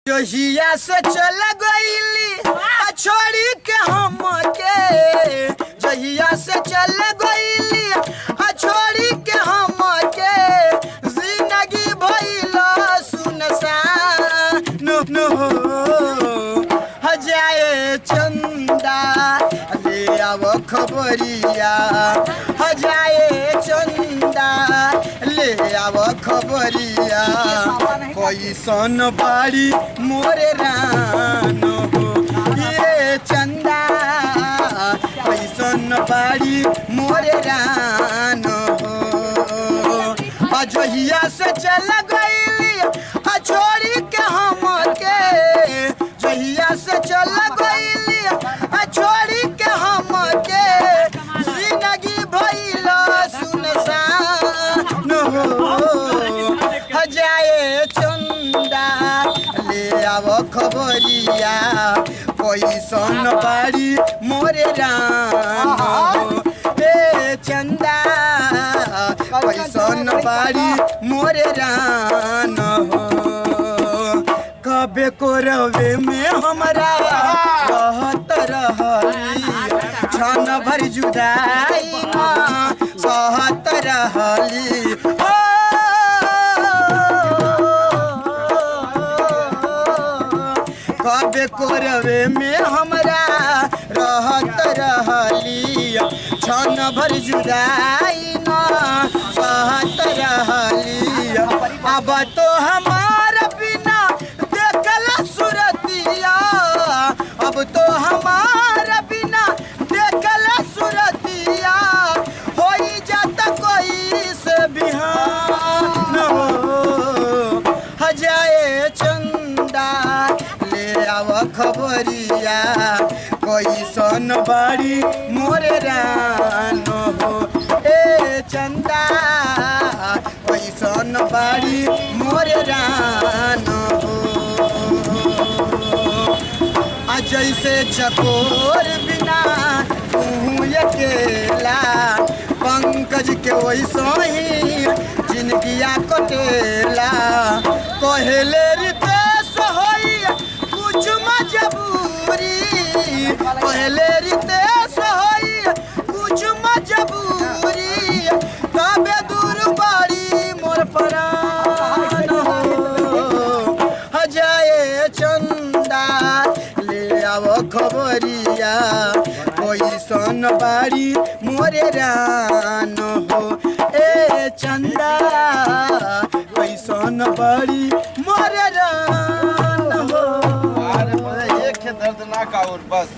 जोहिया से चल गईली छोड़ी के हमके, जोहिया से चल गईली छोड़ी के हमके, जिंदगी भइल सुनसान हो जाए चंदा ले आव खबरिया, हो जाए चंदा ले आव खबरिया, कैसन बाड़ी मोरे रान हो ये चंदा, कैसन बाड़ी मोरे रान हो। जोहिया से चल गईली छोड़ी के हमके, जोहिया से चल गईली छोड़ी के हमके, जिंदगी भइल सुनसान हो जाए चंदा ले आव खबरिया, कैसन बाड़ी मोरे रान हो ए चंदा, कैसन बाड़ी मोरे रान हो। कबे को रवे में हमरा रहत रहली, क्षण भर जुदाई माँ सहत रहली, कबे कोरवे में हमरा रहत रहली, क्षण भर जुदाई न सहत रहली। अब तो हमार बिना देखल सुरतिया, अब तो हमार बिना देखल सुरतिया, होई जात कोई से बिहान हो जाए चंदा ले आव खबरिया, कैसन बाड़ी मोरे रान हो ए चंदा, कैसन बाड़ी मोरे रान हो। जैसे चकोर बिना तू अकेला, पंकज के वैसो ही जिनगिया कटेला, कहले रितेश होई कुछ मजबूरी, कहले रितेश होई कुछ मजबूरी, तबे दूर बाड़ी मोर प्राण हो जाए चंदा ले आव खबरिया, कैसन बाड़ी मोरे रान हो ए चंदा, कैसन बाड़ी मोरे रान हो। एक दर्दनाक और बस